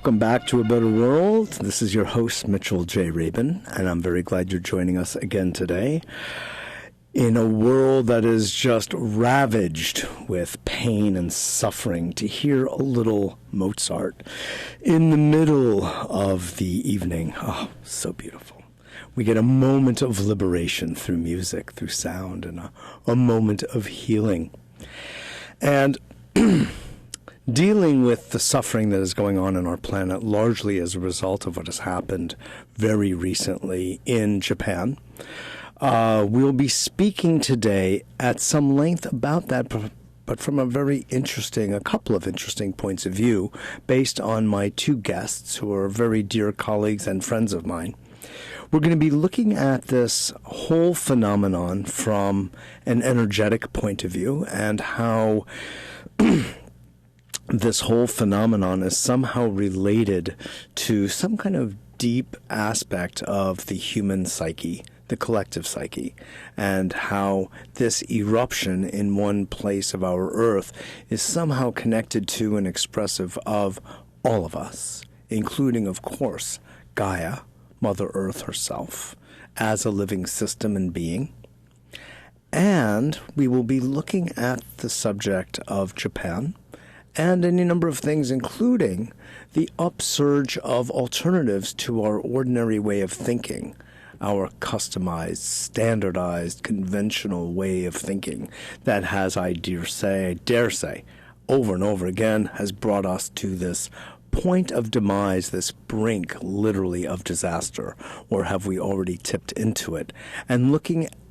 welcome back to A Better World. This is your host, Mitchell J. Rabin, and I'm very glad you're joining us again today. In a world that is just ravaged with pain and suffering, to hear a little Mozart in the middle of the evening, oh, so beautiful. We get a moment of liberation through music, through sound, and a moment of healing. And dealing with the suffering that is going on in our planet, largely as a result of what has happened very recently in Japan. We'll be speaking today at some length about that, but from a couple of interesting points of view, based on my two guests, who are very dear colleagues and friends of mine. We're going to be looking at this whole phenomenon from an energetic point of view, and how this whole phenomenon is somehow related to some kind of deep aspect of the human psyche, the collective psyche, and how this eruption in one place of our earth is somehow connected to and expressive of all of us, including, of course, Gaia, Mother Earth herself, as a living system and being. And we will be looking at the subject of Japan and any number of things, including the upsurge of alternatives to our ordinary way of thinking, our customized, standardized, conventional way of thinking that has, I dare say, over and over again, has brought us to this point of demise, this brink, literally, of disaster, or have we already tipped into it? And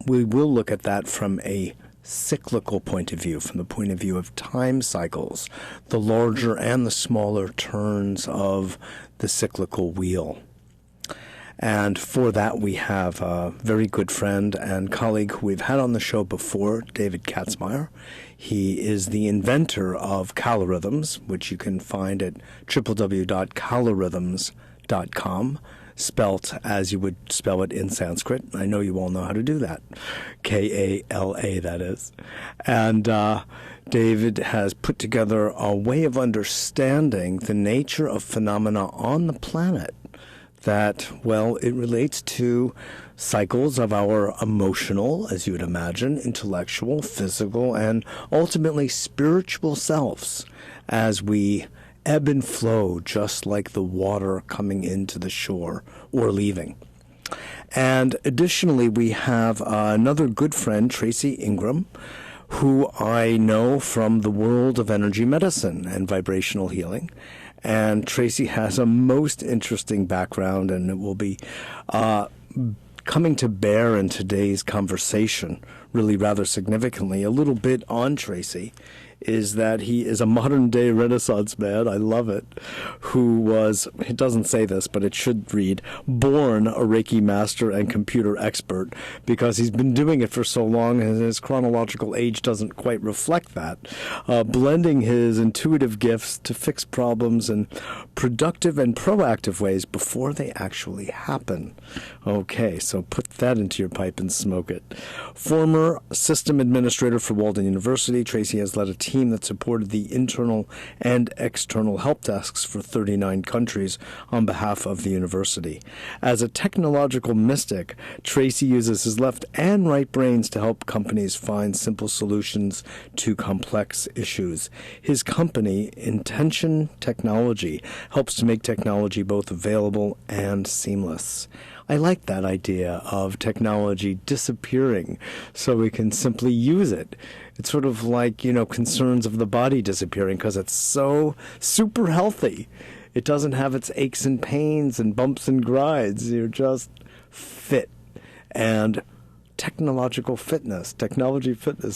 we will look at that from a cyclical point of view, from the point of view of time cycles, the larger and the smaller turns of the cyclical wheel. And for that, we have a very good friend and colleague who we've had on the show before, David Katzmire. He is the inventor of KalaRhythms, which you can find at www.KalaRhythms.com, spelt as you would spell it in Sanskrit. I know you all know how to do that. K-A-L-A, that is. And David has put together a way of understanding the nature of phenomena on the planet that, well, it relates to cycles of our emotional, as you would imagine, intellectual, physical, and ultimately spiritual selves as we ebb and flow, just like the water coming into the shore or leaving. And additionally, we have another good friend, Tracy Ingram, who I know from the world of energy medicine and vibrational healing. And Tracy has a most interesting background, and it will be coming to bear in today's conversation, really rather significantly. A little bit on Tracy is that he is a modern-day Renaissance man, I love it, who was, it doesn't say this, but it should read, born a Reiki master and computer expert, because he's been doing it for so long and his chronological age doesn't quite reflect that, blending his intuitive gifts to fix problems in productive and proactive ways before they actually happen. Okay, so put that into your pipe and smoke it. Former system administrator for Walden University, Tracy has led a team that supported the internal and external help desks for 39 countries on behalf of the university. As a technological mystic, Tracy uses his left and right brains to help companies find simple solutions to complex issues. His company, Intention Technology, helps to make technology both available and seamless. I like that idea of technology disappearing so we can simply use it. It's sort of like, concerns of the body disappearing because it's so super healthy. It doesn't have its aches and pains and bumps and grinds. You're just fit. And technology fitness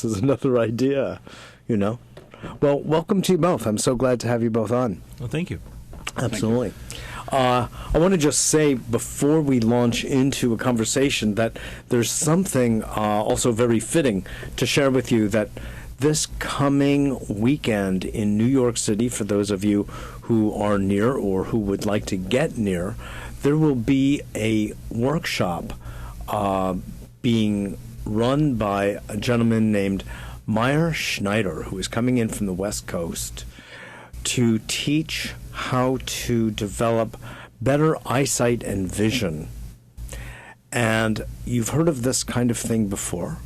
is another idea, Well, welcome to you both. I'm so glad to have you both on. Well, thank you. Absolutely. I want to just say before we launch into a conversation that there's something also very fitting to share with you, that this coming weekend in New York City, for those of you who are near or who would like to get near, there will be a workshop being run by a gentleman named Meyer Schneider, who is coming in from the West Coast to teach how to develop better eyesight and vision. And you've heard of this kind of thing before,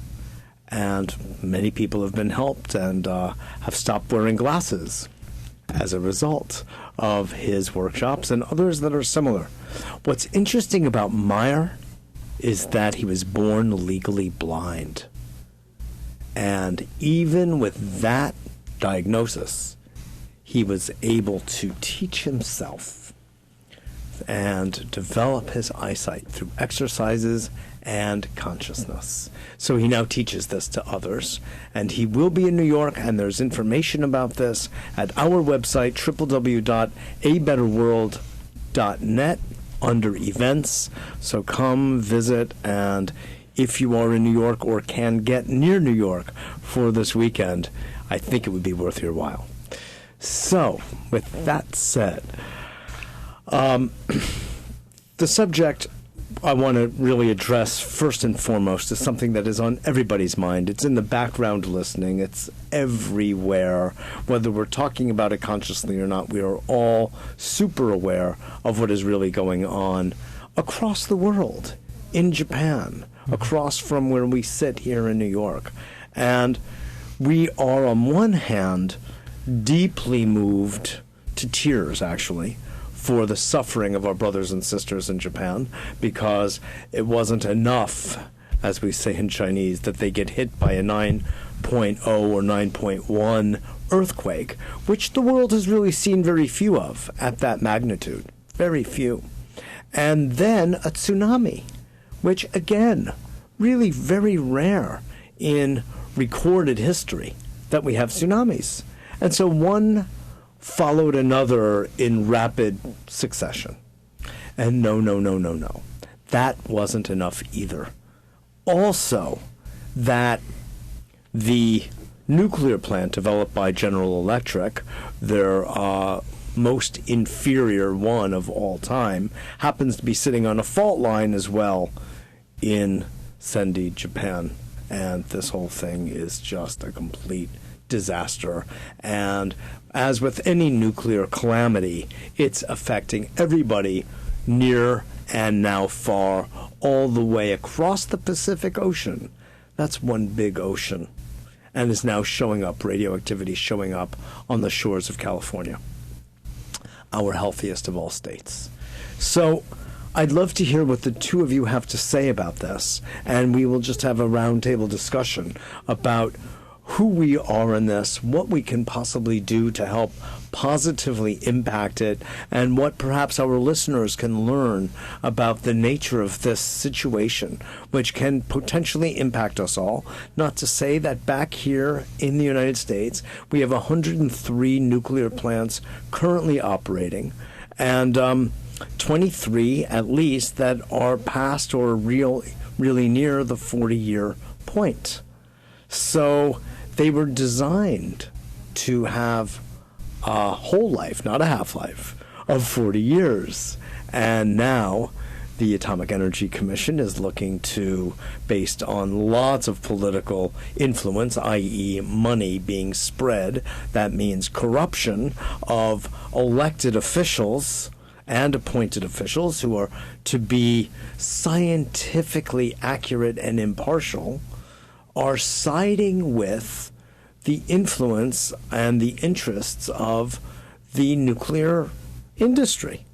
and many people have been helped and have stopped wearing glasses as a result of his workshops and others that are similar. What's interesting about Meyer is that he was born legally blind. And even with that diagnosis, he was able to teach himself and develop his eyesight through exercises and consciousness. So he now teaches this to others, and he will be in New York, and there's information about this at our website, www.abetterworld.net, under events. So come visit, and if you are in New York or can get near New York for this weekend, I think it would be worth your while. So, with that said, the subject I want to really address first and foremost is something that is on everybody's mind. It's in the background listening. It's everywhere. Whether we're talking about it consciously or not, we are all super aware of what is really going on across the world, in Japan, across from where we sit here in New York. And we are, on one hand, deeply moved to tears, actually, for the suffering of our brothers and sisters in Japan, because it wasn't enough, as we say in Chinese, that they get hit by a 9.0 or 9.1 earthquake, which the world has really seen very few of at that magnitude. Very few. And then a tsunami, which, again, really very rare in recorded history that we have tsunamis. And so one followed another in rapid succession. And no. That wasn't enough either. Also, that the nuclear plant developed by General Electric, their most inferior one of all time, happens to be sitting on a fault line as well in Sendi, Japan. And this whole thing is just a complete disaster. And as with any nuclear calamity, it's affecting everybody near and now far, all the way across the Pacific Ocean. That's one big ocean, and is now showing up, radioactivity showing up on the shores of California, our healthiest of all states. So I'd love to hear what the two of you have to say about this, and we will just have a roundtable discussion about who we are in this, what we can possibly do to help positively impact it, and what perhaps our listeners can learn about the nature of this situation, which can potentially impact us all. Not to say that back here in the United States, we have 103 nuclear plants currently operating, and 23 at least that are past or really near the 40-year point. So they were designed to have a whole life, not a half-life, of 40 years. And now the Atomic Energy Commission is looking to, based on lots of political influence, i.e. money being spread, that means corruption of elected officials and appointed officials who are to be scientifically accurate and impartial, are siding with the influence and the interests of the nuclear industry.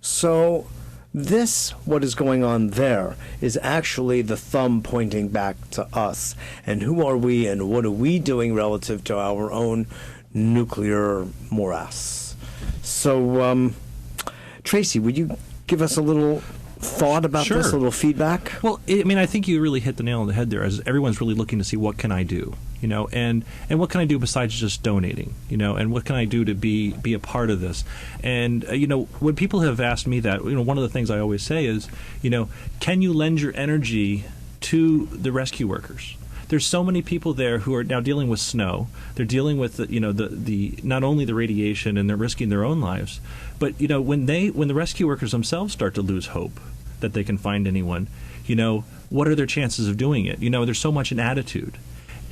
So this, what is going on there, is actually the thumb pointing back to us. And who are we and what are we doing relative to our own nuclear morass? So, Tracy, would you give us a little thought about Sure. this, a little feedback? Well, I think you really hit the nail on the head there, as everyone's really looking to see what can I do, and what can I do besides just donating, and what can I do to be a part of this? And, when people have asked me that, one of the things I always say is, can you lend your energy to the rescue workers? There's so many people there who are now dealing with snow. They're dealing with the not only the radiation, and they're risking their own lives, but when the rescue workers themselves start to lose hope that they can find anyone, what are their chances of doing it? There's so much in attitude.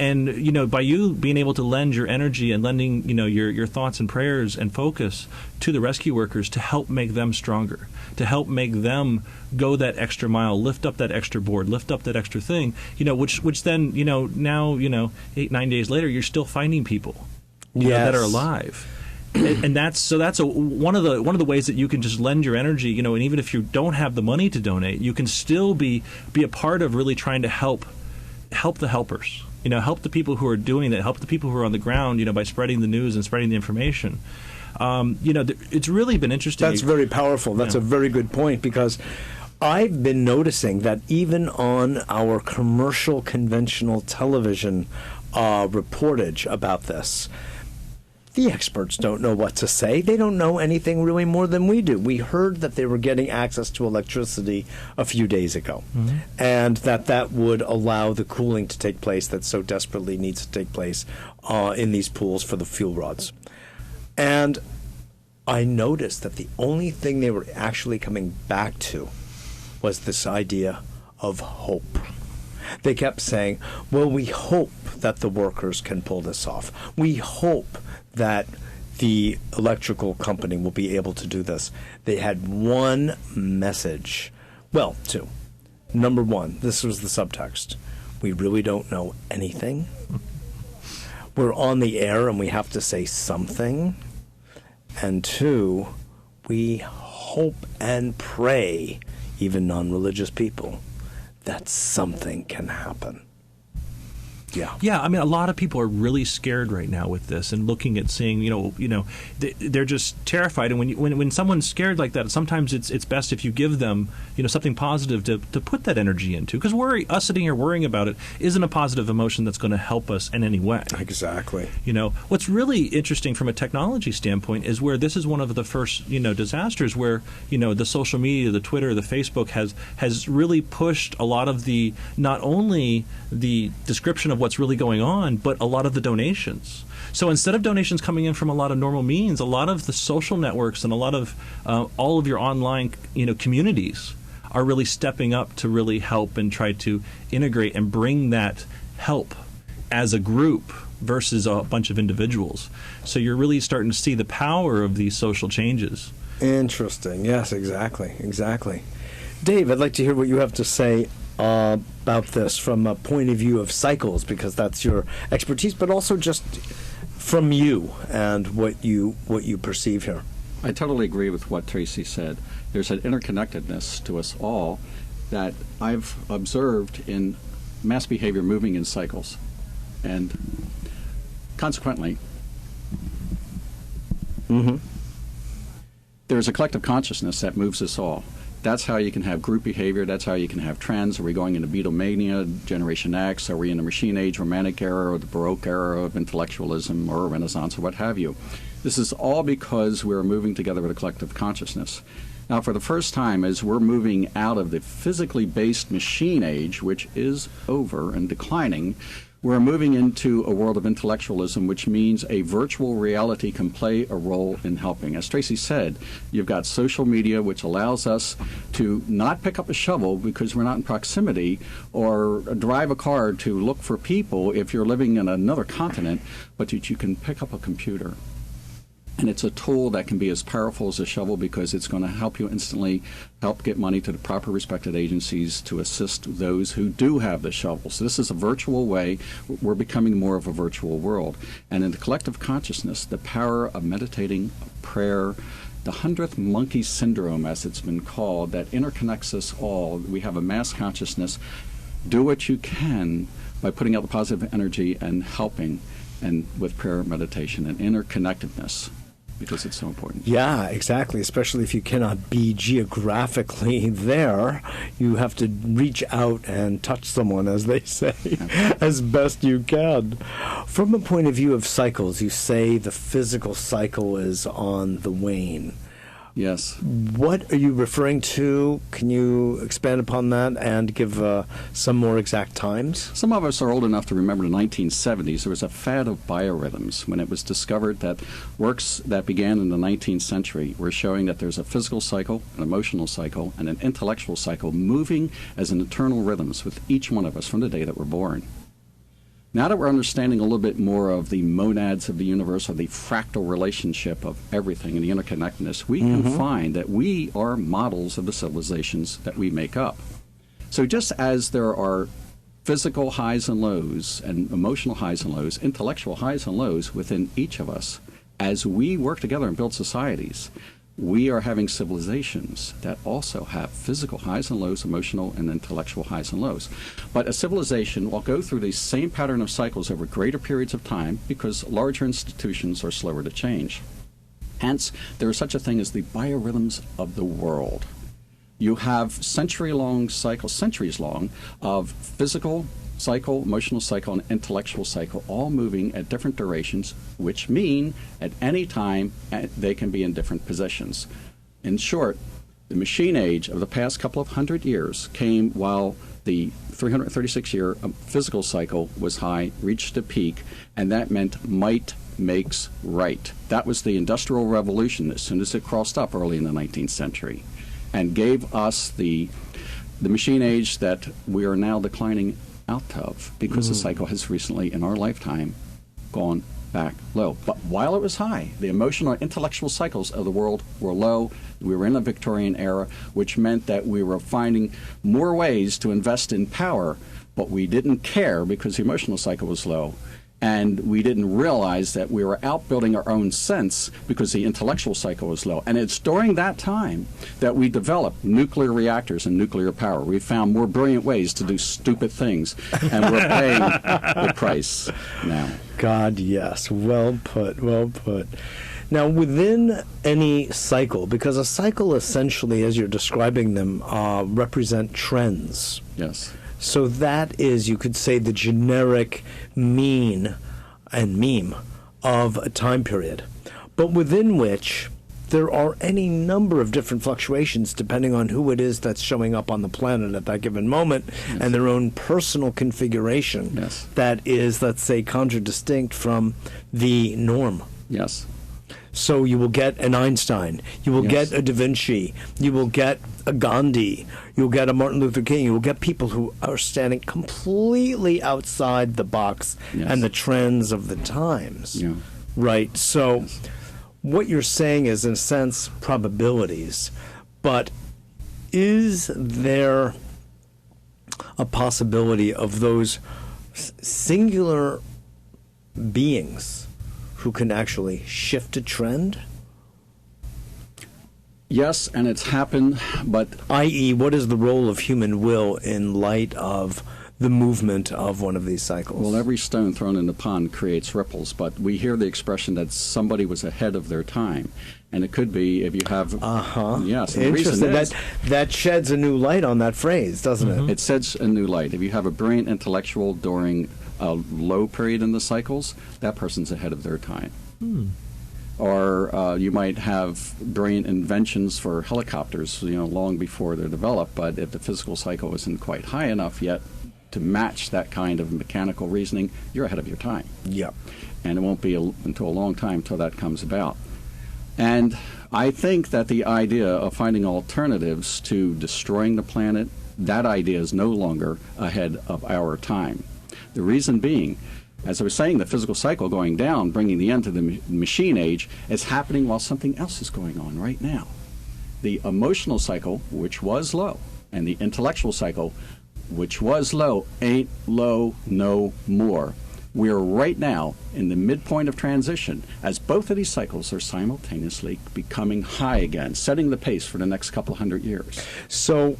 And, you know, by you being able to lend your energy and lending, you know, your thoughts and prayers and focus to the rescue workers to help make them stronger, to help make them go that extra mile, lift up that extra board, lift up that extra thing, you know, which then, you know, now, you know, 8-9 days later, you're still finding people you know, that are alive. And that's one of the ways that you can just lend your energy, you know, and even if you don't have the money to donate, you can still be a part of really trying to help the helpers. You know, help the people who are doing that, help the people who are on the ground, you know, by spreading the news and spreading the information. You know, it's really been interesting. That's very powerful. That's a very good point, because I've been noticing that even on our commercial conventional television reportage about this, the experts don't know what to say. They don't know anything really more than we do. We heard that they were getting access to electricity a few days ago, and that would allow the cooling to take place that so desperately needs to take place in these pools for the fuel rods. And I noticed that the only thing they were actually coming back to was this idea of hope. They kept saying, well, we hope that the workers can pull this off. We hope that the electrical company will be able to do this. They had one message. Well, two. Number one, this was the subtext. We really don't know anything. We're on the air and we have to say something. And two, we hope and pray, even non-religious people, that something can happen. Yeah. I mean, a lot of people are really scared right now with this and looking at seeing, you know, they're just terrified. And when someone's scared like that, sometimes it's best if you give them, you know, something positive to put that energy into. Because us sitting here worrying about it isn't a positive emotion that's going to help us in any way. Exactly. You know, what's really interesting from a technology standpoint is where this is one of the first, you know, disasters where, you know, the social media, the Twitter, the Facebook has really pushed a lot of the, not only the description of what's really going on, but a lot of the donations. So instead of donations coming in from a lot of normal means, a lot of the social networks and a lot of all of your online, you know, communities are really stepping up to really help and try to integrate and bring that help as a group versus a bunch of individuals. So you're really starting to see the power of these social changes. Interesting. Yes, exactly. Dave, I'd like to hear what you have to say about this from a point of view of cycles, because that's your expertise, but also just from you and what you perceive here. I totally agree with what Tracy said. There's an interconnectedness to us all that I've observed in mass behavior moving in cycles. And consequently, there's a collective consciousness that moves us all. That's how you can have group behavior. That's how you can have trends. Are we going into Beatlemania, Generation X? Are we in the Machine Age, Romantic era, or the Baroque era of intellectualism, or Renaissance, or what have you? This is all because we're moving together with a collective consciousness. Now, for the first time, as we're moving out of the physically based machine age, which is over and declining, we're moving into a world of intellectualism, which means a virtual reality can play a role in helping. As Tracy said, you've got social media, which allows us to not pick up a shovel because we're not in proximity, or drive a car to look for people if you're living in another continent, but that you can pick up a computer. And it's a tool that can be as powerful as a shovel, because it's going to help you instantly help get money to the proper respected agencies to assist those who do have the shovel. So this is a virtual way. We're becoming more of a virtual world. And in the collective consciousness, the power of meditating, prayer, the 100th monkey syndrome, as it's been called, that interconnects us all. We have a mass consciousness. Do what you can by putting out the positive energy and helping, and with prayer, meditation, and interconnectedness, because it's so important. Yeah, exactly. Especially if you cannot be geographically there, you have to reach out and touch someone, as they say, as best you can. From a point of view of cycles, you say the physical cycle is on the wane. Yes. What are you referring to? Can you expand upon that and give some more exact times? Some of us are old enough to remember the 1970s. There was a fad of biorhythms when it was discovered that works that began in the 19th century were showing that there's a physical cycle, an emotional cycle, and an intellectual cycle moving as an eternal rhythms with each one of us from the day that we're born. Now that we're understanding a little bit more of the monads of the universe, or the fractal relationship of everything and the interconnectedness, we can find that we are models of the civilizations that we make up. So just as there are physical highs and lows and emotional highs and lows, intellectual highs and lows within each of us, as we work together and build societies, we are having civilizations that also have physical highs and lows, emotional and intellectual highs and lows. But a civilization will go through the same pattern of cycles over greater periods of time because larger institutions are slower to change. Hence, there is such a thing as the biorhythms of the world. You have centuries long, of physical cycle, emotional cycle, and intellectual cycle, all moving at different durations, which mean at any time they can be in different positions. In short, the machine age of the past couple of hundred years came while the 336-year physical cycle was high, reached a peak, and that meant might makes right. That was the Industrial Revolution as soon as it crossed up early in the 19th century, and gave us the machine age that we are now declining out of, because the cycle has recently, in our lifetime, gone back low. But while it was high, the emotional and intellectual cycles of the world were low. We were in the Victorian era, which meant that we were finding more ways to invest in power, but we didn't care because the emotional cycle was low. And we didn't realize that we were outbuilding our own sense because the intellectual cycle was low. And it's during that time that we developed nuclear reactors and nuclear power. We found more brilliant ways to do stupid things, and we're paying the price now. God, yes. Well put, well put. Now, within any cycle, because a cycle essentially, as you're describing them, represent trends. Yes. So that is, you could say, the generic mean and meme of a time period, but within which there are any number of different fluctuations depending on who it is that's showing up on the planet at that given moment, and their own personal configuration that is, let's say, contradistinct from the norm. Yes. So you will get an Einstein, you will get a Da Vinci, you will get a Gandhi, you'll get a Martin Luther King, you will get people who are standing completely outside the box and the trends of the times. Yeah. Right? So what you're saying is, in a sense, probabilities. But is there a possibility of those singular beings who can actually shift a trend? Yes, and it's happened, but... i.e., what is the role of human will in light of the movement of one of these cycles? Well, every stone thrown in the pond creates ripples, but we hear the expression that somebody was ahead of their time. And it could be if you have... Yes. Interesting. That sheds a new light on that phrase, doesn't it? It sheds a new light. If you have a brilliant intellectual during a low period in the cycles, that person's ahead of their time. Or you might have brilliant inventions for helicopters, long before they're developed, but if the physical cycle isn't quite high enough yet to match that kind of mechanical reasoning, you're ahead of your time. Yeah. And it won't be until a long time until that comes about. And I think that the idea of finding alternatives to destroying the planet, that idea is no longer ahead of our time. The reason being, as I was saying, the physical cycle going down, bringing the end to the machine age, is happening while something else is going on right now. The emotional cycle, which was low, and the intellectual cycle, which was low, ain't low no more. We're right now in the midpoint of transition, as both of these cycles are simultaneously becoming high again, setting the pace for the next couple hundred years. So,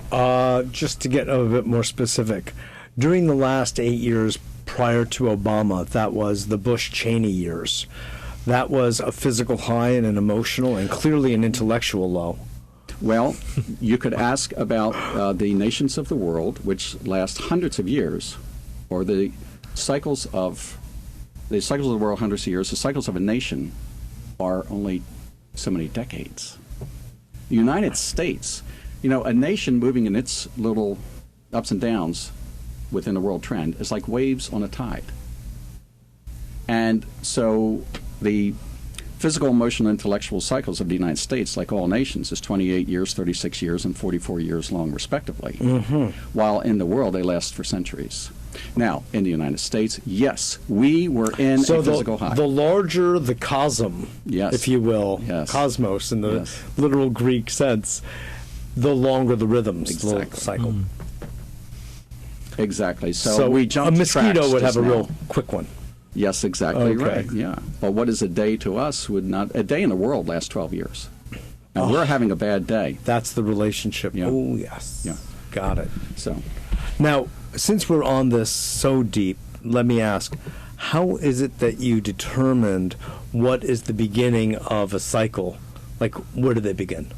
just to get a bit more specific, during the last 8 years prior to Obama, that was the Bush-Cheney years. That was a physical high and an emotional and clearly an intellectual low. Well, you could ask about the nations of the world, which last hundreds of years, or the cycles of the world hundreds of years. The cycles of a nation are only so many decades. The United States, a nation moving in its little ups and downs within the world trend is like waves on a tide. And so the physical, emotional, intellectual cycles of the United States, like all nations, is 28 years, 36 years, and 44 years long, respectively. While in the world, they last for centuries. Now, in the United States, yes, we were in a physical high. The larger the cosm, Yes. if you will, Yes. cosmos in the Yes. literal Greek sense, the longer the rhythms, the Exactly. cycle. Exactly. So we a jumped mosquito tracks would have just a now. real quick one. Yes, exactly Okay. right. Yeah. But what is a day to us would not... A day in the world lasts 12 years. And we're having a bad day. That's the relationship. Yeah. Oh, yes. Yeah. Got it. So... Now, since we're on this so deep, let me ask, how is it that you determined what is the beginning of a cycle? Like, where do they begin?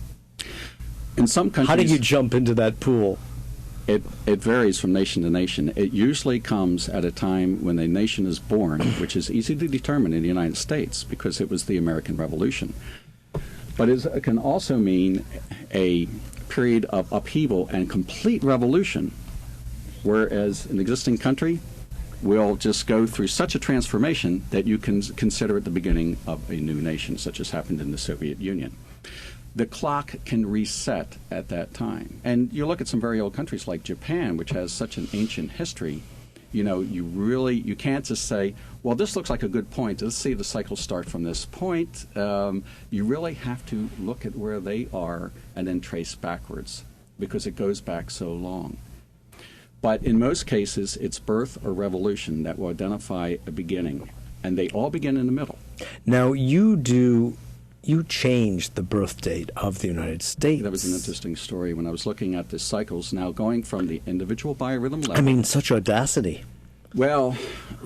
In some countries... How do you jump into that pool? It varies from nation to nation. It usually comes at a time when a nation is born, which is easy to determine in the United States because it was the American Revolution. But it can also mean a period of upheaval and complete revolution, whereas an existing country will just go through such a transformation that you can consider it the beginning of a new nation, such as happened in the Soviet Union. The clock can reset at that time. And you look at some very old countries like Japan, which has such an ancient history, you can't just say, well, this looks like a good point. Let's see the cycle start from this point. You really have to look at where they are and then trace backwards because it goes back so long. But in most cases, it's birth or revolution that will identify a beginning. And they all begin in the middle. Now, you changed the birth date of the United States. That was an interesting story when I was looking at the cycles now going from the individual biorhythm level. I mean, such audacity. Well,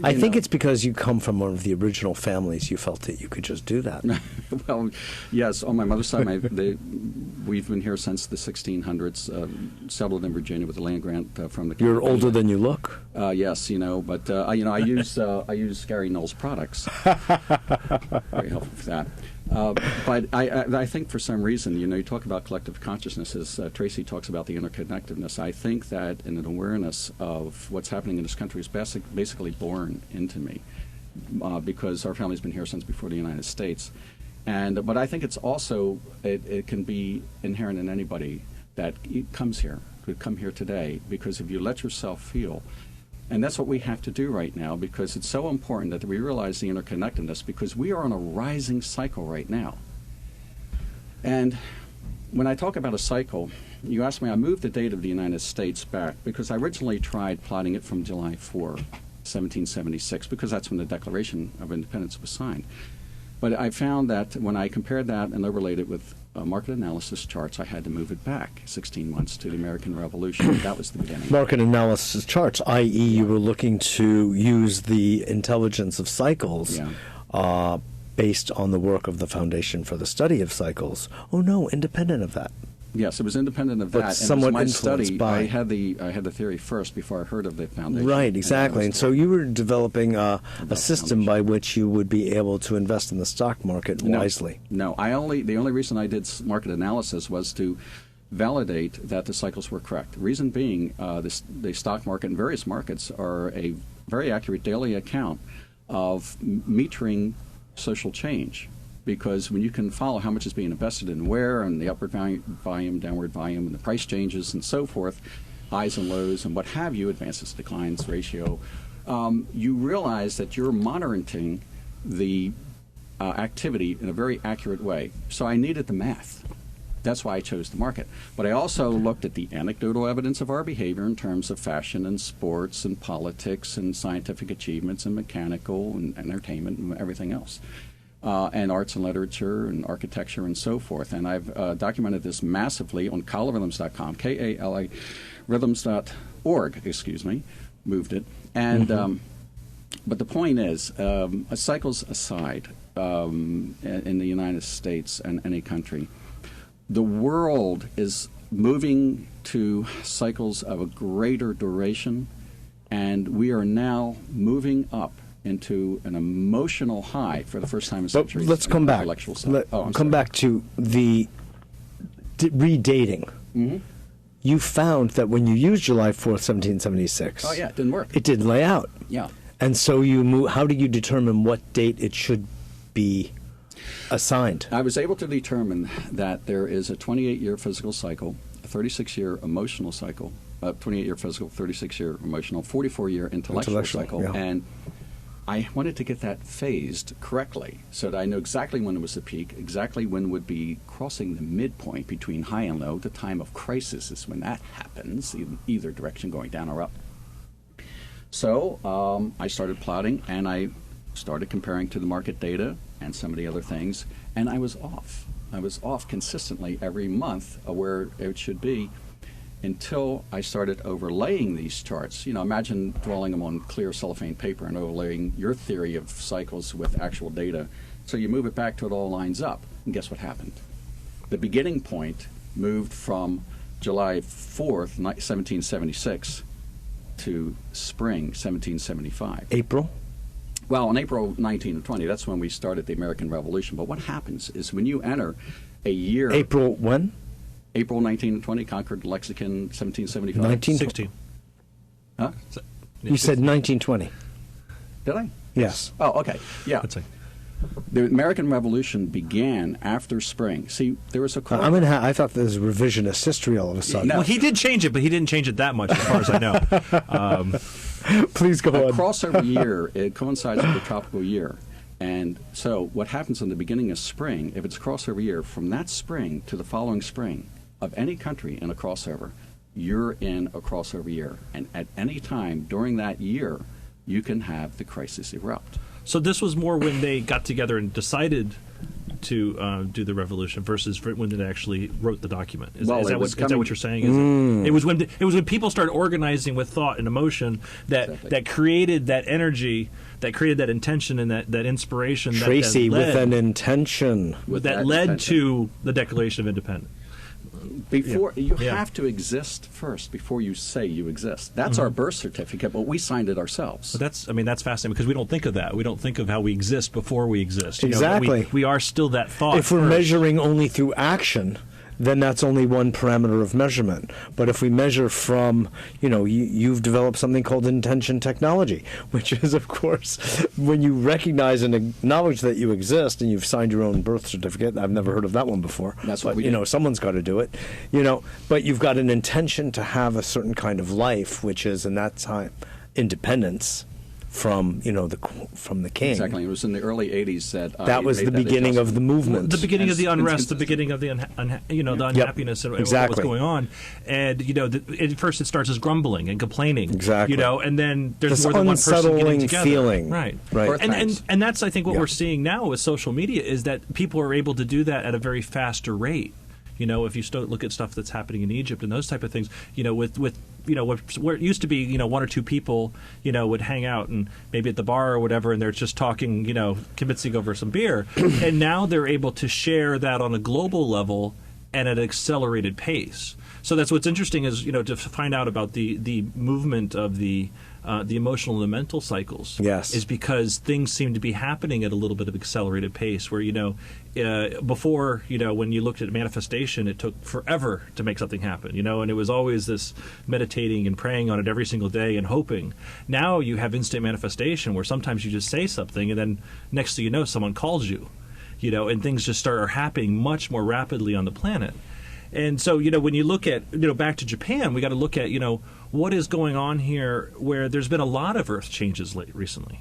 I think it's because you come from one of the original families. You felt that you could just do that. Well, yes. On my mother's side, we've been here since the 1600s. Settled in Virginia with a land grant from the. You're older than you look. Yes, but I use Gary Knoll's products. Very helpful for that. But I think for some reason, you talk about collective consciousnesses. Tracy talks about the interconnectedness. I think that an awareness of what's happening in this country is basically born into me because our family's been here since before the United States. But I think it's also, it can be inherent in anybody that comes here, could come here today, because if you let yourself feel. And that's what we have to do right now because it's so important that we realize the interconnectedness because we are on a rising cycle right now. And when I talk about a cycle, you asked me, I moved the date of the United States back because I originally tried plotting it from July 4, 1776, because that's when the Declaration of Independence was signed. But I found that when I compared that and overlaid it with market analysis charts, I had to move it back 16 months to the American Revolution. That was the beginning. Market analysis charts, i.e. you were looking to use the intelligence of cycles based on the work of the Foundation for the Study of Cycles. Oh, no, independent of that. Yes, it was independent of But that. somewhat and it was my influenced study. by. I had the theory first before I heard of the Foundation. Right, exactly. And so you were developing a the system by which you would be able to invest in the stock market wisely. No, the only reason I did market analysis was to validate that the cycles were correct. The reason being, the stock market and various markets are a very accurate daily account of metering social change. Because when you can follow how much is being invested in where, and the upward volume, downward volume, and the price changes and so forth, highs and lows, and what have you, advances, declines, ratio, you realize that you're monitoring the activity in a very accurate way. So I needed the math. That's why I chose the market. But I also looked at the anecdotal evidence of our behavior in terms of fashion and sports and politics and scientific achievements and mechanical and entertainment and everything else. And arts and literature and architecture and so forth. And I've documented this massively on KalaRhythms.com, KALA rhythms.org, moved it. And but the point is, cycles aside, in the United States and any country, the world is moving to cycles of a greater duration, and we are now moving up into an emotional high for the first time in centuries. But let's come back. Come back to the redating. Mm-hmm. You found that when you used July 4th, 1776, it didn't work. It didn't lay out. Yeah. And so you how do you determine what date it should be assigned? I was able to determine that there is a 28-year physical cycle, a 36-year emotional cycle, 28-year physical, 36-year emotional, 44-year intellectual cycle, yeah. and I wanted to get that phased correctly so that I know exactly when it was the peak, exactly when would be crossing the midpoint between high and low. The time of crisis is when that happens, in either direction, going down or up. So I started plotting, and I started comparing to the market data and some of the other things, and I was off. I was off consistently every month of where it should be, until I started overlaying these charts. Imagine drawing them on clear cellophane paper and overlaying your theory of cycles with actual data. So you move it back till it all lines up, and guess what happened? The beginning point moved from July 4th, 1776, to spring 1775. April? Well, on April 19 and 20, that's when we started the American Revolution. But what happens is when you enter a year... April when? April 1920, Concord Lexicon, 1775. 16. Huh? You said 1920. Did I? Yes. Oh, okay. Yeah. Let's see. The American Revolution began after spring. See, there was a... I thought this was revisionist history all of a sudden. No. Well, he did change it, but he didn't change it that much, as far as I know. Please go A on. crossover year, it coincides with the tropical year. And so what happens in the beginning of spring, if it's a crossover year, from that spring to the following spring of any country in a crossover, you're in a crossover year. And at any time during that year, you can have the crisis erupt. So this was more when they got together and decided to do the revolution versus when they actually wrote the document. Is that what you're saying? It was when people started organizing with thought and emotion that created that energy, that created that intention and that inspiration. Tracy, that led, with an intention. That led to the Declaration of Independence. You have to exist first before you say you exist. That's our birth certificate, but we signed it ourselves. But that's fascinating because we don't think of that. We don't think of how we exist before we exist. Exactly. We are still that thought. If we're measuring only through action, then that's only one parameter of measurement. But if we measure from, you've developed something called intention technology, which is, of course, when you recognize and acknowledge that you exist and you've signed your own birth certificate. I've never heard of that one before. That's what we do. Someone's got to do it. But you've got an intention to have a certain kind of life, which is, in that time, independence from the king. Exactly. It was in the early 80s that was the beginning of the movement. The beginning of the unrest, the beginning of the unhappiness and exactly. what's going on. And at first it starts as grumbling and complaining. Exactly. And then there's this more than one person getting together. Feeling. Right. And that's I think what we're seeing now with social media is that people are able to do that at a very faster rate. If you look at stuff that's happening in Egypt and those type of things, where it used to be, one or two people, would hang out and maybe at the bar or whatever, and they're just talking, kibitzing over some beer, and now they're able to share that on a global level and at an accelerated pace. So that's what's interesting is, to find out about the movement of the emotional and the mental cycles. Yes. Is because things seem to be happening at a little bit of accelerated pace where, before, when you looked at manifestation, it took forever to make something happen, and it was always this meditating and praying on it every single day and hoping. Now you have instant manifestation where sometimes you just say something and then next thing you know, someone calls you, and things just are happening much more rapidly on the planet. And so, when you look at, back to Japan, we got to look at, what is going on here where there's been a lot of earth changes recently.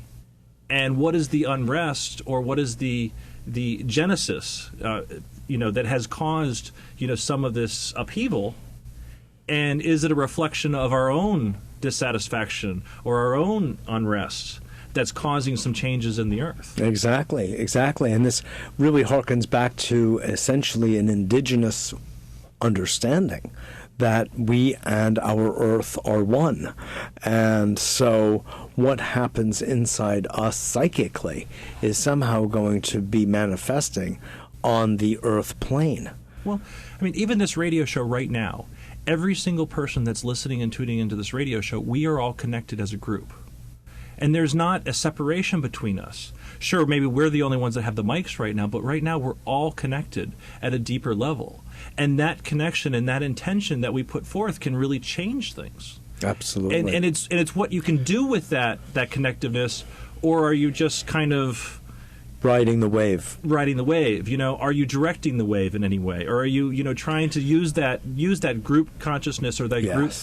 And what is the unrest or what is the genesis, that has caused, some of this upheaval? And is it a reflection of our own dissatisfaction or our own unrest that's causing some changes in the earth? Exactly. And this really harkens back to essentially an indigenous understanding that we and our earth are one. And so what happens inside us psychically is somehow going to be manifesting on the earth plane. Well, even this radio show right now, every single person that's listening and tuning into this radio show, we are all connected as a group. And there's not a separation between us. Sure, maybe we're the only ones that have the mics right now, but right now we're all connected at a deeper level. And that connection and that intention that we put forth can really change things. Absolutely. And it's what you can do with that connectiveness, or are you just kind of riding the wave. Riding the wave. Are you directing the wave in any way, or are you trying to use that group consciousness or that group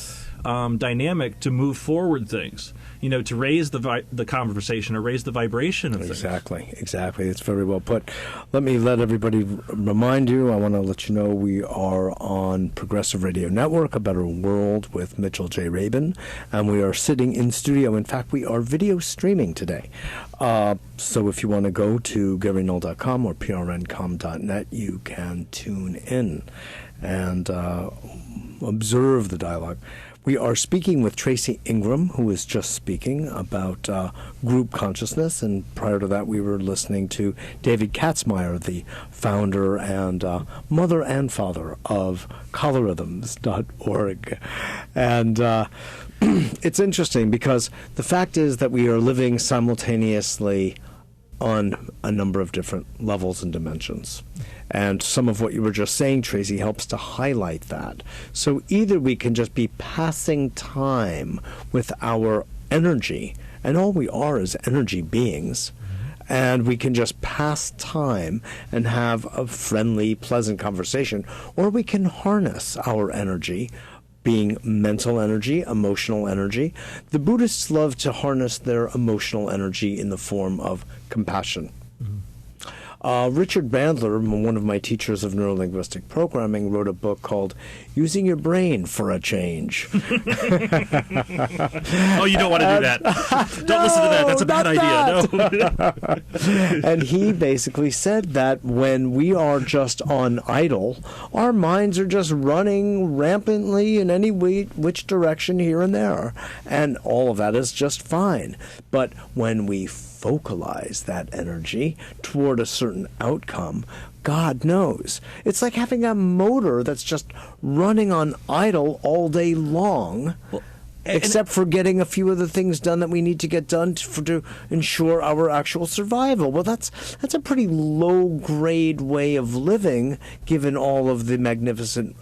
dynamic to move forward things? To raise the conversation or raise the vibration of things. Exactly. It's very well put. Let everybody remind you, I want to let you know we are on Progressive Radio Network, A Better World with Mitchell J. Rabin, and we are sitting in studio. In fact, we are video streaming today. So if you want to go to GaryNull.com or prncom.net, you can tune in and observe the dialogue. We are speaking with Tracy Ingram, who is just speaking about group consciousness, and prior to that we were listening to David Katzmire, the founder and mother and father of KalaRhythms.org. And it's interesting because the fact is that we are living simultaneously on a number of different levels and dimensions. And some of what you were just saying, Tracy, helps to highlight that. So either we can just be passing time with our energy, and all we are is energy beings, and we can just pass time and have a friendly, pleasant conversation, or we can harness our energy, being mental energy, emotional energy. The Buddhists love to harness their emotional energy in the form of compassion. Richard Bandler, one of my teachers of neurolinguistic programming, wrote a book called Using Your Brain for a Change. Oh, you don't want to do that. Don't listen to that. That's a bad idea. No. And he basically said that when we are just on idle, our minds are just running rampantly in any which direction here and there. And all of that is just fine. But when we focalize that energy toward a certain outcome, God knows. It's like having a motor that's just running on idle all day long, except for getting a few of the things done that we need to get done to ensure our actual survival. Well, that's a pretty low-grade way of living, given all of the magnificent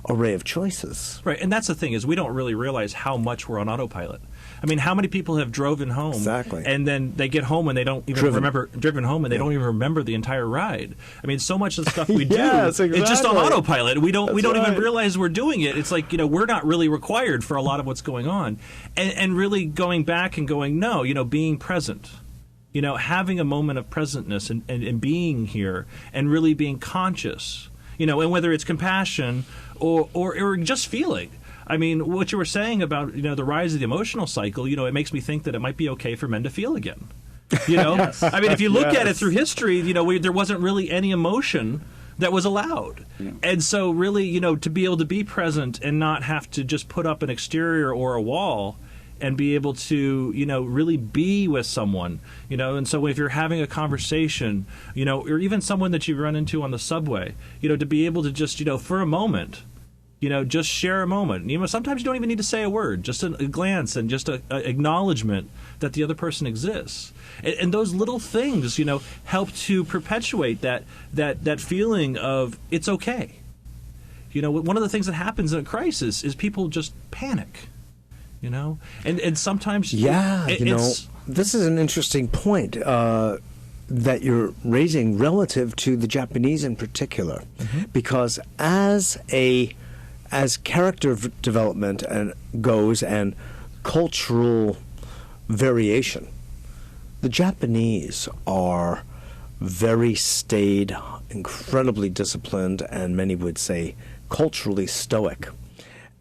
array of choices. Right, and that's the thing, is we don't really realize how much we're on autopilot. I mean, how many people have driven home, and then they get home and they don't even driven home and they don't even remember the entire ride. I mean, so much of the stuff we do is just on autopilot. We don't even realize we're doing it. It's like, we're not really required for a lot of what's going on, and really going back and going, no, being present. Having a moment of presentness and being here and really being conscious. And whether it's compassion or just feeling. I mean, what you were saying about, the rise of the emotional cycle, it makes me think that it might be okay for men to feel again. Yes. I mean, if you look at it through history, there wasn't really any emotion that was allowed. Yeah. And so really, to be able to be present and not have to just put up an exterior or a wall and be able to, really be with someone, and so if you're having a conversation, or even someone that you run into on the subway, to be able to just, for a moment, just share a moment. Sometimes you don't even need to say a word, just a glance and just a acknowledgement that the other person exists. And those little things, help to perpetuate that feeling of it's okay. One of the things that happens in a crisis is people just panic, and sometimes... Yeah, this is an interesting point that you're raising relative to the Japanese in particular, because as character development goes and cultural variation, the Japanese are very staid, incredibly disciplined, and many would say culturally stoic.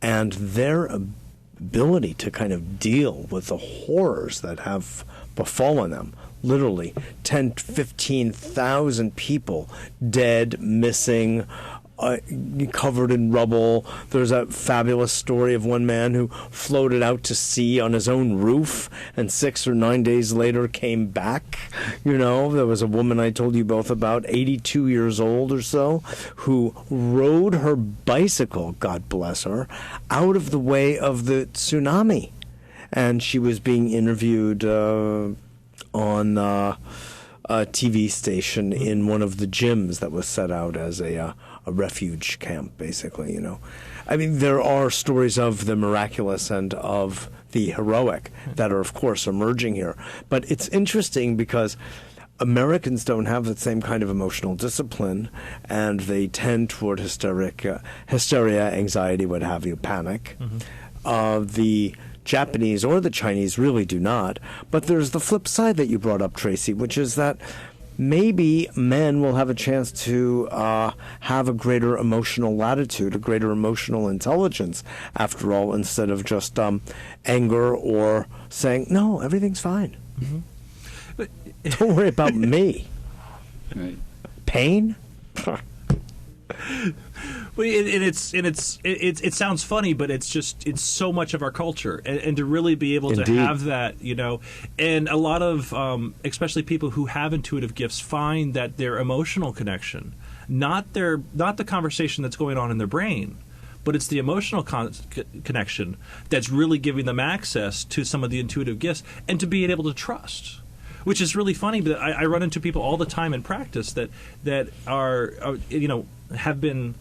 And their ability to kind of deal with the horrors that have befallen them, literally 10,000 to 15,000 people dead, missing, covered in rubble. There's a fabulous story of one man who floated out to sea on his own roof and 6 or 9 days later came back. There was a woman I told you both about, 82 years old or so, who rode her bicycle, God bless her, out of the way of the tsunami. And she was being interviewed on a TV station in one of the gyms that was set out as a refuge camp, basically, I mean, there are stories of the miraculous and of the heroic that are, of course, emerging here. But it's interesting because Americans don't have the same kind of emotional discipline, and they tend toward hysteria, anxiety, what have you, panic. The Japanese or the Chinese really do not. But there's the flip side that you brought up, Tracy, which is that maybe men will have a chance to have a greater emotional latitude, a greater emotional intelligence, after all, instead of just anger or saying, no, everything's fine. But don't worry about me. Right. Pain? It sounds funny, but it's so much of our culture, and to really be able Indeed. to have that, and a lot of especially people who have intuitive gifts find that their emotional connection, not the conversation that's going on in their brain, but it's the emotional connection that's really giving them access to some of the intuitive gifts and to be able to trust. Which is really funny, but I run into people all the time in practice that are have been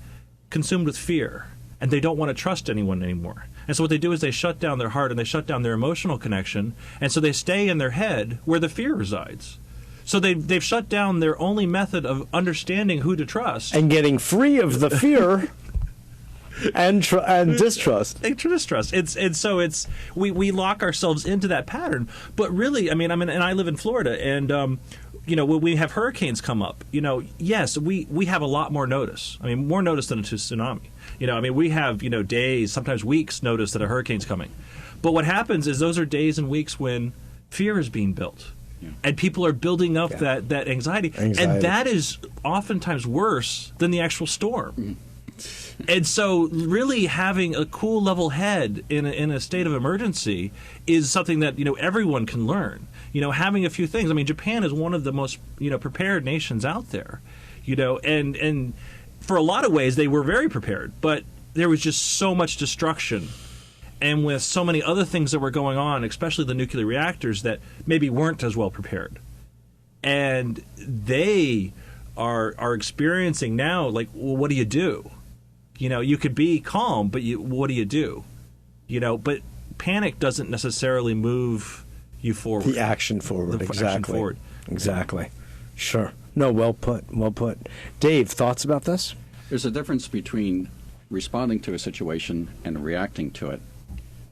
consumed with fear, and they don't want to trust anyone anymore. And so what they do is they shut down their heart and they shut down their emotional connection, and so they stay in their head where the fear resides. So they've shut down their only method of understanding who to trust. And getting free of the fear and distrust. We lock ourselves into that pattern. But really, and I live in Florida, and when we have hurricanes come up, yes, we have a lot more notice. More notice than a tsunami. We have days, sometimes weeks notice that a hurricane's coming. But what happens is those are days and weeks when fear is being built. Yeah. And people are building up that anxiety. And that is oftentimes worse than the actual storm. Mm. And so really having a cool, level head in a state of emergency is something that everyone can learn. Having a few things. Japan is one of the most prepared nations out there. And for a lot of ways they were very prepared, but there was just so much destruction. And with so many other things that were going on, especially the nuclear reactors, that maybe weren't as well prepared. And they are experiencing now, like, well, what do you do? You could be calm, but what do you do? But panic doesn't necessarily move you forward. The action forward, exactly. Action forward. Exactly. Sure. No, well put. Well put. Dave, thoughts about this? There's a difference between responding to a situation and reacting to it.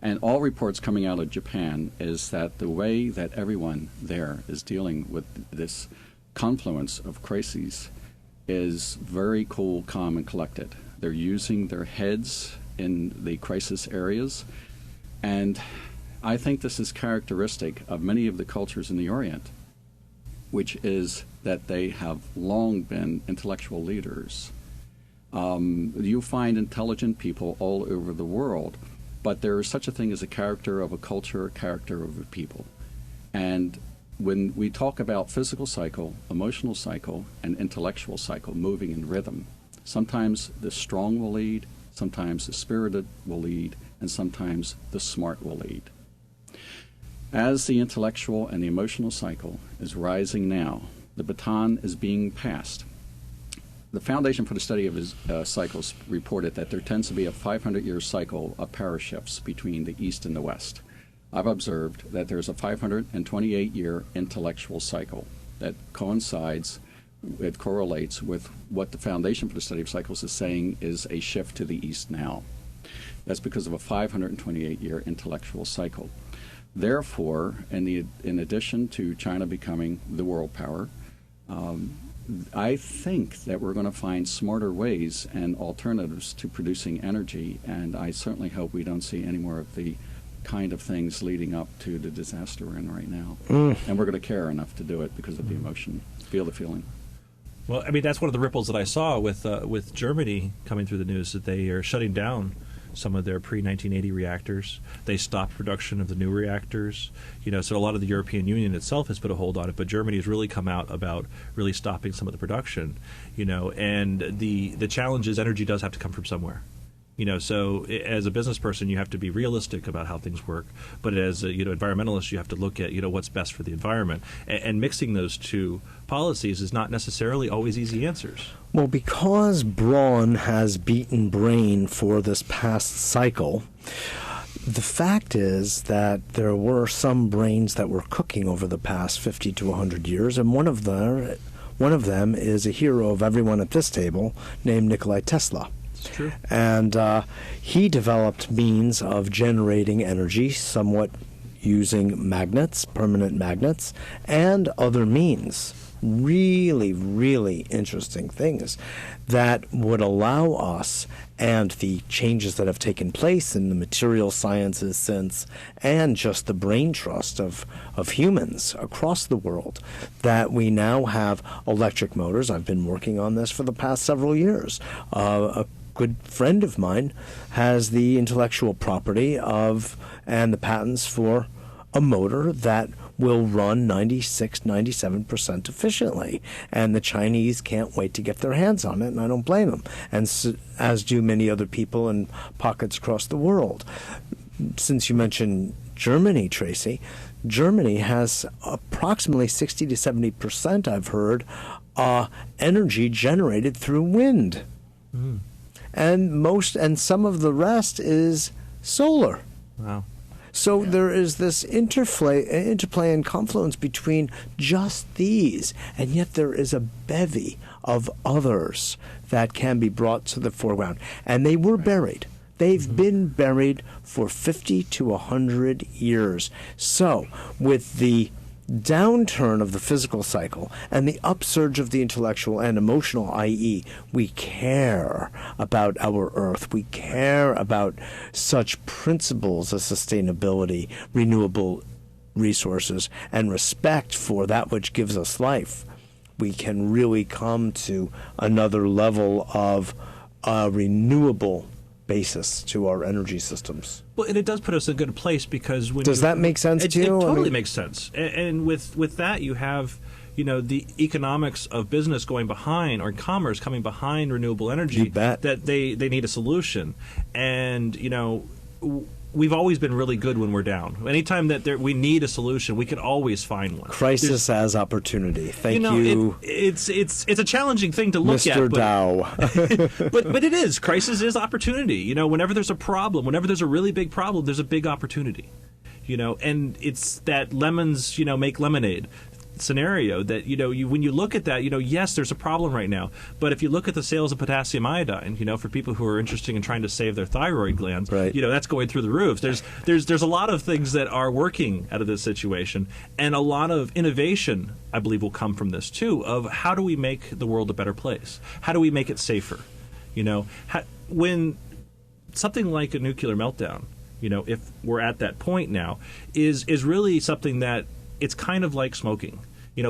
And all reports coming out of Japan is that the way that everyone there is dealing with this confluence of crises is very cool, calm, and collected. They're using their heads in the crisis areas. And I think this is characteristic of many of the cultures in the Orient, which is that they have long been intellectual leaders. You find intelligent people all over the world, but there is such a thing as a character of a culture, a character of a people. And when we talk about physical cycle, emotional cycle, and intellectual cycle moving in rhythm, sometimes the strong will lead, sometimes the spirited will lead, and sometimes the smart will lead. As the intellectual and the emotional cycle is rising now, the baton is being passed. The Foundation for the Study of Cycles reported that there tends to be a 500-year cycle of power shifts between the East and the West. I've observed that there's a 528-year intellectual cycle that coincides, it correlates with what the Foundation for the Study of Cycles is saying is a shift to the East now. That's because of a 528-year intellectual cycle. Therefore, in addition to China becoming the world power, I think that we're going to find smarter ways and alternatives to producing energy, and I certainly hope we don't see any more of the kind of things leading up to the disaster we're in right now. And we're going to care enough to do it because of the emotion, feel the feeling. Well, that's one of the ripples that I saw with Germany coming through the news, that they are shutting down some of their pre-1980 reactors. They stopped production of the new reactors. So a lot of the European Union itself has put a hold on it, but Germany has really come out about really stopping some of the production. And the challenge is energy does have to come from somewhere. So as a business person, you have to be realistic about how things work. But as a environmentalist, you have to look at what's best for the environment. And mixing those two policies is not necessarily always easy answers. Well, because brawn has beaten brain for this past cycle, the fact is that there were some brains that were cooking over the past 50 to 100 years, and one of them is a hero of everyone at this table named Nikola Tesla. It's true. And he developed means of generating energy somewhat using magnets, permanent magnets, and other means. Really, really interesting things that would allow us, and the changes that have taken place in the material sciences since, and just the brain trust of humans across the world, that we now have electric motors. I've been working on this for the past several years. A good friend of mine has the intellectual property of and the patents for a motor that will run 96, 97% efficiently. And the Chinese can't wait to get their hands on it, and I don't blame them, and as do many other people in pockets across the world. Since you mentioned Germany, Tracy, Germany has approximately 60 to 70%, I've heard, energy generated through wind. Mm. And some of the rest is solar. Wow. So there is this interplay and confluence between just these, and yet there is a bevy of others that can be brought to the foreground. And they were buried. They've been buried for 50 to 100 years. So with the downturn of the physical cycle and the upsurge of the intellectual and emotional, i.e., we care about our Earth, we care about such principles as sustainability, renewable resources, and respect for that which gives us life, we can really come to another level of renewable basis to our energy systems. Well, and it does put us in a good place, because when does that make sense to you? It totally makes sense. And with that, you have, the economics of business going behind, or commerce coming behind renewable energy. You bet. That they need a solution. And, we've always been really good when we're down. Anytime that we need a solution, we can always find one. Crisis as opportunity. Thank you. It's a challenging thing to look Mr. at. Dow. but it is. Crisis is opportunity. Whenever there's a problem, whenever there's a really big problem, there's a big opportunity. And it's that lemons, make lemonade scenario that, when you look at that, yes, there's a problem right now. But if you look at the sales of potassium iodine, for people who are interested in trying to save their thyroid glands, right, that's going through the roof. There's a lot of things that are working out of this situation, and a lot of innovation, I believe, will come from this too, of how do we make the world a better place? How do we make it safer? When something like a nuclear meltdown, if we're at that point now, is really something that it's kind of like smoking.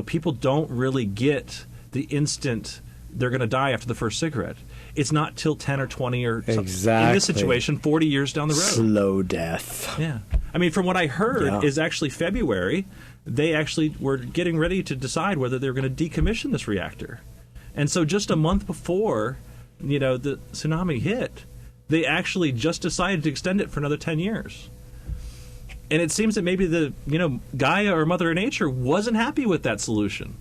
People don't really get the instant they're going to die after the first cigarette. It's not till 10 or 20 or something. Exactly. In this situation, 40 years down the road. Slow death. Yeah. I mean, from what I heard is actually February, they actually were getting ready to decide whether they were going to decommission this reactor. And so just a month before, the tsunami hit, they actually just decided to extend it for another 10 years. And it seems that maybe Gaia or Mother Nature wasn't happy with that solution.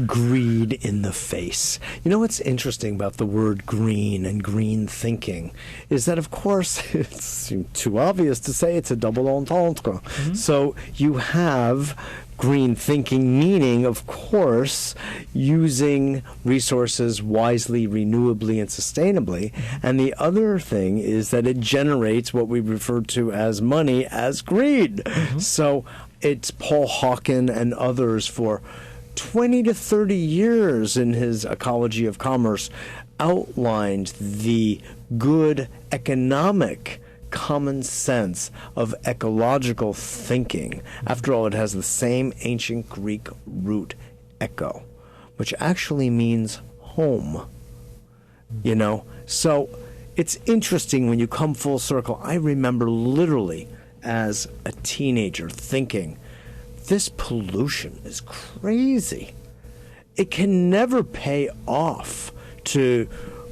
Greed in the face. What's interesting about the word green and green thinking is that, of course, it's too obvious to say it's a double entendre. Mm-hmm. So you have green thinking, meaning, of course, using resources wisely, renewably, and sustainably. And the other thing is that it generates what we refer to as money as greed. Mm-hmm. So it's Paul Hawken and others for 20 to 30 years in his Ecology of Commerce outlined the good economic common sense of ecological thinking. After all, it has the same ancient Greek root, echo, which actually means home. So it's interesting when you come full circle. I remember literally as a teenager thinking, this pollution is crazy. It can never pay off to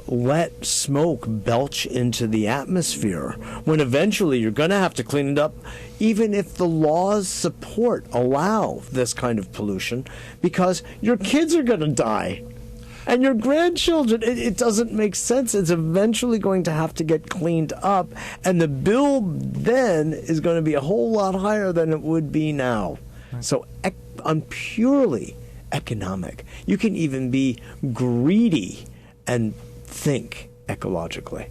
let smoke belch into the atmosphere when eventually you're going to have to clean it up, even if the laws allow this kind of pollution, because your kids are going to die. and your grandchildren. It doesn't make sense. It's eventually going to have to get cleaned up, and the bill then is going to be a whole lot higher than it would be now. Right. So on purely economic, you can even be greedy and think ecologically.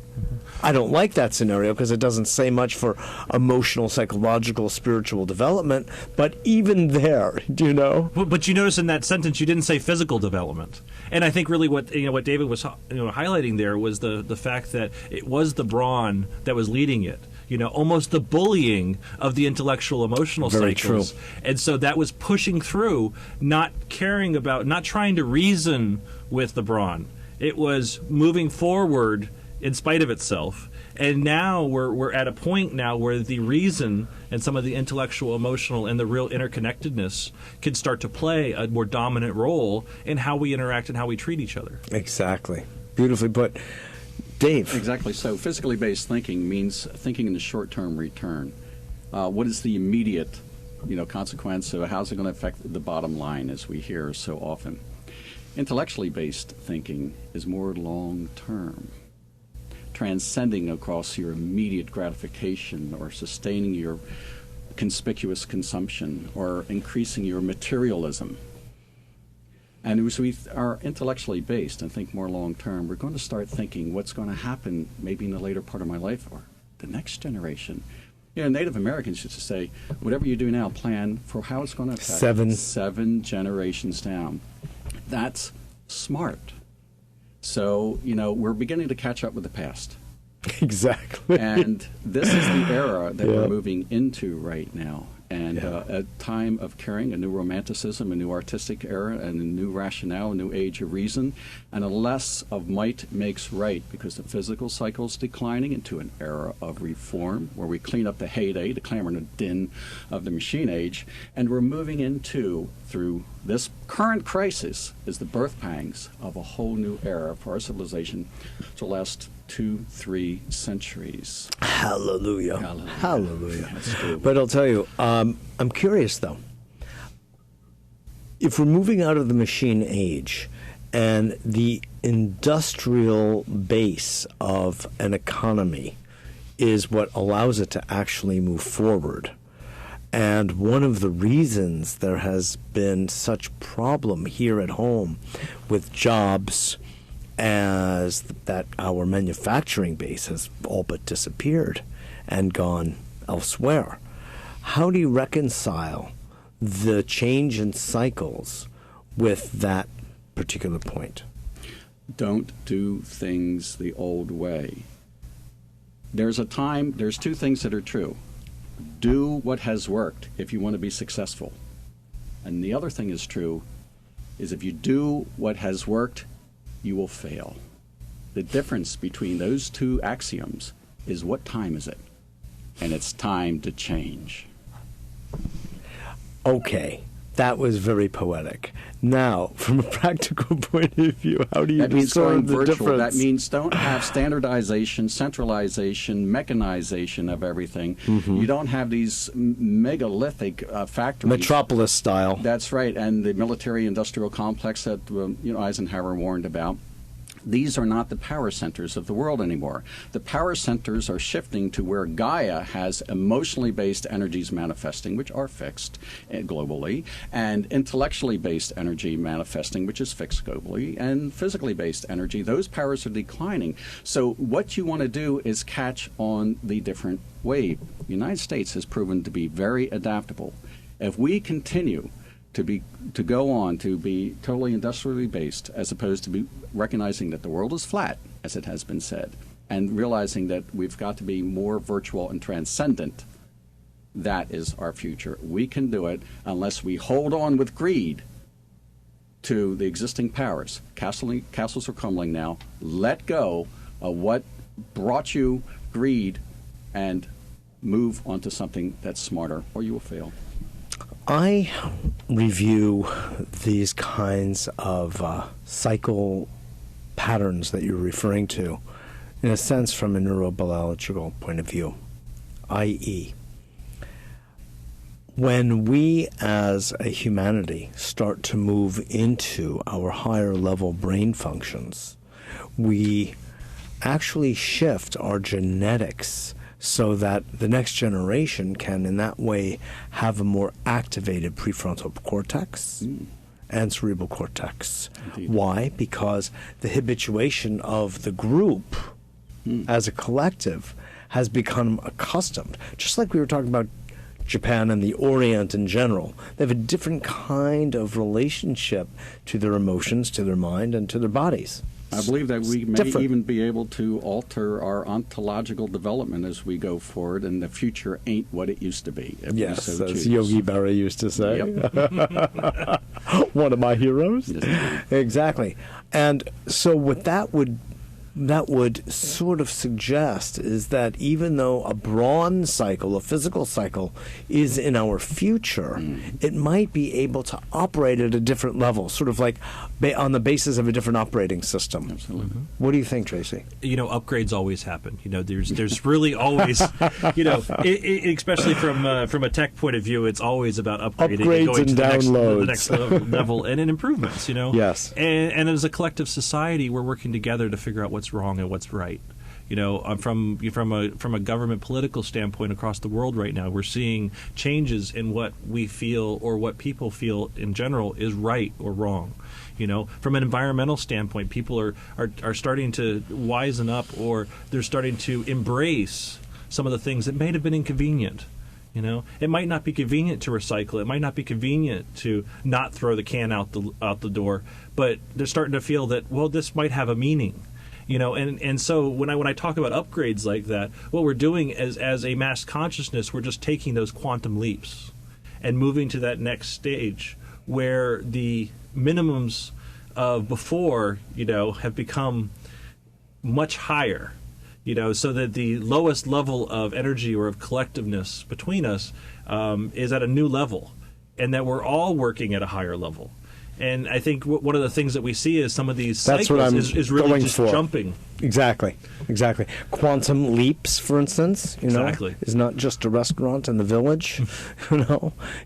I don't like that scenario because it doesn't say much for emotional, psychological, spiritual development, but even there, do you know? But you notice in that sentence you didn't say physical development. And I think really what David was highlighting there was the fact that it was the brawn that was leading it. Almost the bullying of the intellectual, emotional Very cycles. True. And so that was pushing through, not caring about, not trying to reason with the brawn. It was moving forward in spite of itself. And now we're at a point now where the reason and some of the intellectual, emotional, and the real interconnectedness can start to play a more dominant role in how we interact and how we treat each other. Exactly. Beautifully put. Dave. Exactly. So physically based thinking means thinking in the short-term return. What is the immediate, consequence of how's it going to affect the bottom line, as we hear so often? Intellectually based thinking is more long-term, transcending across your immediate gratification or sustaining your conspicuous consumption or increasing your materialism. And as we are intellectually based and think more long-term, we're going to start thinking what's going to happen maybe in the later part of my life or the next generation. Native Americans used to say, whatever you do now, plan for how it's going to affect 7 generations down. That's smart. So, we're beginning to catch up with the past. Exactly. And this is the era that we're moving into right now. And a time of caring, a new romanticism, a new artistic era, and a new rationale, a new age of reason, and a less of might makes right, because the physical cycle is declining into an era of reform where we clean up the heyday, the clamor and the din of the machine age, and we're moving into, through this current crisis, is the birth pangs of a whole new era for our civilization to last 2-3 centuries. Hallelujah. Hallelujah. But I'll tell you, I'm curious though. If we're moving out of the machine age and the industrial base of an economy is what allows it to actually move forward, and one of the reasons there has been such problem here at home with jobs as that our manufacturing base has all but disappeared and gone elsewhere. How do you reconcile the change in cycles with that particular point? Don't do things the old way. There's 2 things that are true. Do what has worked if you want to be successful. And the other thing is true, is if you do what has worked, you will fail. The difference between those 2 axioms is what time is it? And it's time to change. Okay, that was very poetic. Now, from a practical point of view, how do you discern the difference? That means don't have standardization, centralization, mechanization of everything. Mm-hmm. You don't have these megalithic factories. Metropolis style. That's right, and the military-industrial complex that Eisenhower warned about. These are not the power centers of the world anymore. The power centers are shifting to where Gaia has emotionally based energies manifesting, which are fixed globally, and intellectually based energy manifesting, which is fixed globally, and physically based energy. Those powers are declining. So what you want to do is catch on the different wave. The United States has proven to be very adaptable. If we continue to go on to be totally industrially based, as opposed to be recognizing that the world is flat, as it has been said, and realizing that we've got to be more virtual and transcendent, that is our future. We can do it unless we hold on with greed to the existing powers. Castles are crumbling now. Let go of what brought you greed and move onto something that's smarter, or you will fail. I review these kinds of cycle patterns that you're referring to, in a sense, from a neurobiological point of view, i.e., when we as a humanity start to move into our higher level brain functions, we actually shift our genetics so that the next generation can, in that way, have a more activated prefrontal cortex and cerebral cortex. Indeed. Why? Because the habituation of the group as a collective has become accustomed. Just like we were talking about Japan and the Orient in general, they have a different kind of relationship to their emotions, to their mind, and to their bodies. I believe that we may different. even be able to alter our ontological development as we go forward, and the future ain't what it used to be. If Yes, we so as choose. Yogi Berra used to say. Yep. One of my heroes. Yes, indeed. Exactly. And so what that would sort of suggest is that even though a brawn cycle, a physical cycle, is in our future, it might be able to operate at a different level, sort of like on the basis of a different operating system. Absolutely. What do you think, Tracy? Upgrades always happen. There's really always, especially from a tech point of view, it's always about upgrading Upgrades going and to downloads. the next level and in improvements. Yes. And as a collective society, we're working together to figure out what's wrong and what's right. From a government political standpoint across the world right now, we're seeing changes in what we feel or what people feel in general is right or wrong. From an environmental standpoint, people are starting to wisen up, or they're starting to embrace some of the things that may have been inconvenient. It might not be convenient to recycle. It might not be convenient to not throw the can out the door, but they're starting to feel that, well, this might have a meaning. And so when I talk about upgrades like that, what we're doing as a mass consciousness, we're just taking those quantum leaps and moving to that next stage where the minimums of before, have become much higher, so that the lowest level of energy or of collectiveness between us is at a new level, and that we're all working at a higher level. And I think one of the things that we see is some of these cycles is really just jumping. Exactly. Quantum leaps, for instance, Exactly. is not just a restaurant in the village,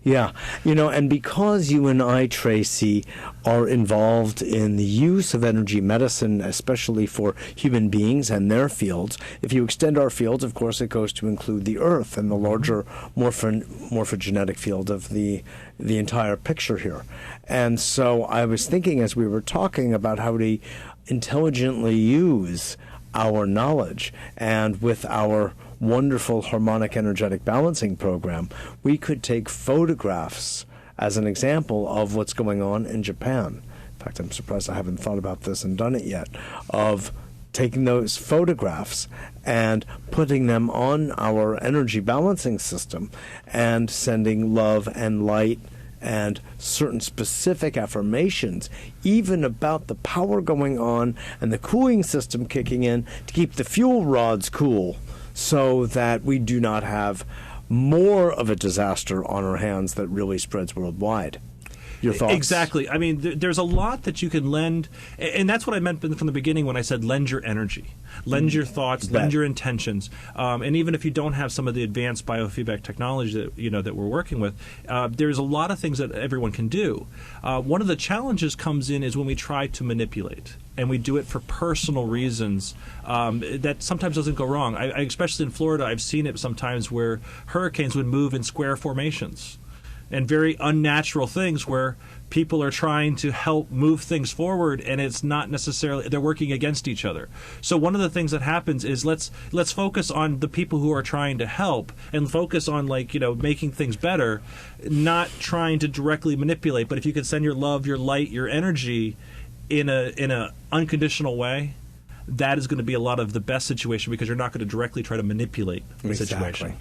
Yeah. And because you and I, Tracy, are involved in the use of energy medicine, especially for human beings and their fields, if you extend our fields, of course, it goes to include the Earth and the larger morphogenetic field of the entire picture here. And so I was thinking as we were talking about how to intelligently use our knowledge, and with our wonderful harmonic energetic balancing program, we could take photographs as an example of what's going on in Japan. In fact, I'm surprised I haven't thought about this and done it yet, of taking those photographs and putting them on our energy balancing system and sending love and light and certain specific affirmations, even about the power going on and the cooling system kicking in to keep the fuel rods cool, so that we do not have more of a disaster on our hands that really spreads worldwide. Your thoughts? Exactly. I mean, there's a lot that you can lend, and that's what I meant from the beginning when I said lend your energy, lend your thoughts, lend your intentions, and even if you don't have some of the advanced biofeedback technology that we're working with, there's a lot of things that everyone can do. One of the challenges comes in is when we try to manipulate, and we do it for personal reasons. That sometimes doesn't go wrong. I especially in Florida, I've seen it sometimes where hurricanes would move in square formations, and very unnatural things where people are trying to help move things forward, and it's not necessarily, they're working against each other. So one of the things that happens is let's focus on the people who are trying to help, and focus on making things better, not trying to directly manipulate. But if you can send your love, your light, your energy in a unconditional way, that is going to be a lot of the best situation, because you're not going to directly try to manipulate the situation.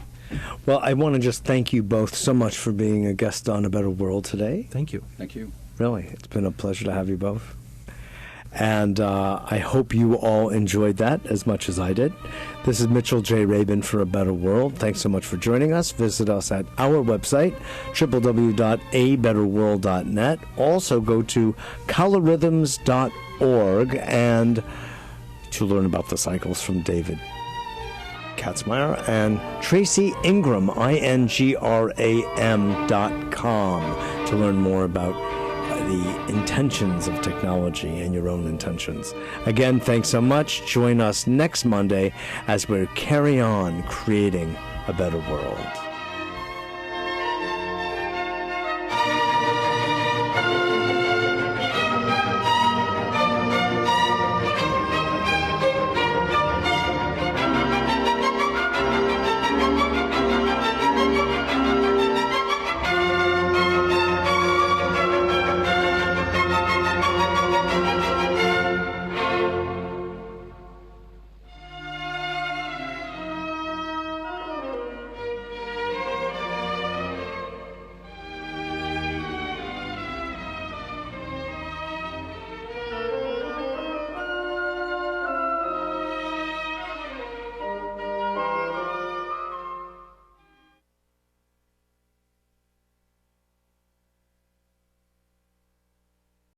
Well, I want to just thank you both so much for being a guest on A Better World today. Thank you. Thank you. Really, it's been a pleasure to have you both. And I hope you all enjoyed that as much as I did. This is Mitchell J. Rabin for A Better World. Thanks so much for joining us. Visit us at our website, www.abetterworld.net. Also go to KalaRhythms.org and to learn about the cycles from David Katzmire, and Tracy Ingram, INGRAM.com, to learn more about the intentions of technology and your own intentions. Again, thanks so much. Join us next Monday as we carry on creating a better world.